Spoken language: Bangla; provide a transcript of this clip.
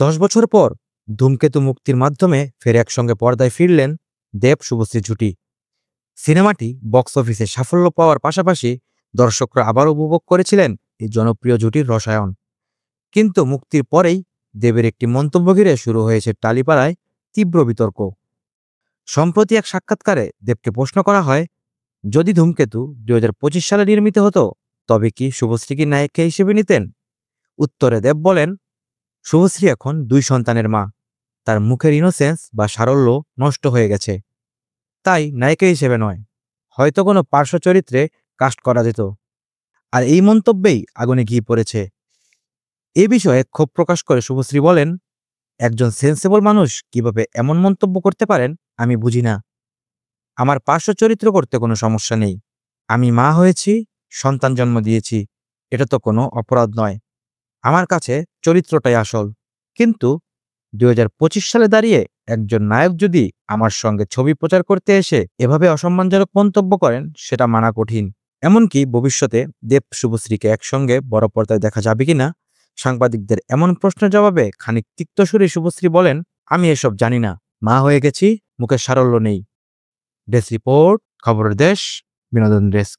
10 বছর পর ধূমকেতু মুক্তির মাধ্যমে ফের একসঙ্গে পর্দায় ফিরলেন দেব শুভশ্রী জুটি। সিনেমাটি বক্স অফিসে সাফল্য পাওয়ার পাশাপাশি দর্শকরা আবার উপভোগ করেছিলেন এই জনপ্রিয় জুটির রসায়ন। কিন্তু মুক্তির পরেই দেবের একটি মন্তব্য ঘিরে শুরু হয়েছে টালিপাড়ায় তীব্র বিতর্ক। সম্প্রতি এক সাক্ষাৎকারে দেবকে প্রশ্ন করা হয়, যদি ধূমকেতু 2025 সালে নির্মিত হতো তবে কি শুভশ্রীকে নায়িকা হিসেবে নিতেন? উত্তরে দেব বলেন, শুভশ্রী এখন 2 সন্তানের মা। তার মুখের ইনোসেন্স বা সারল্য নষ্ট হয়ে গেছে, তাই নায়িকা হিসেবে নয়, হয়তো কোনো পার্শ্ব চরিত্রে কাস্ট করা যেত। আর এই মন্তব্যেই আগুনে ঘি পড়েছে। এ বিষয়ে ক্ষোভ প্রকাশ করে শুভশ্রী বলেন, একজন সেন্সেবল মানুষ কিভাবে এমন মন্তব্য করতে পারেন আমি বুঝি না। আমার পার্শ্ব চরিত্র করতে কোনো সমস্যা নেই। আমি মা হয়েছি, সন্তান জন্ম দিয়েছি, এটা তো কোনো অপরাধ নয়। আমার কাছে চরিত্রটাই আসল। কিন্তু 2025 সালে দাঁড়িয়ে একজন নায়ক যদি আমার সঙ্গে ছবি প্রচার করতে এসে এভাবে অসম্মানজনক মন্তব্য করেন, সেটা মানা কঠিন। এমনকি ভবিষ্যতে দেব শুভশ্রীকে একসঙ্গে বড় পর্দায় দেখা যাবে কিনা সাংবাদিকদের এমন প্রশ্নের জবাবে খানিক তিক্ত সুরে শুভশ্রী বলেন, আমি এসব জানি না। মা হয়ে গেছি, মুখে সারল্য নেই। ডেস্ক রিপোর্ট, খবরের দেশ, বিনোদন ডেস্ক।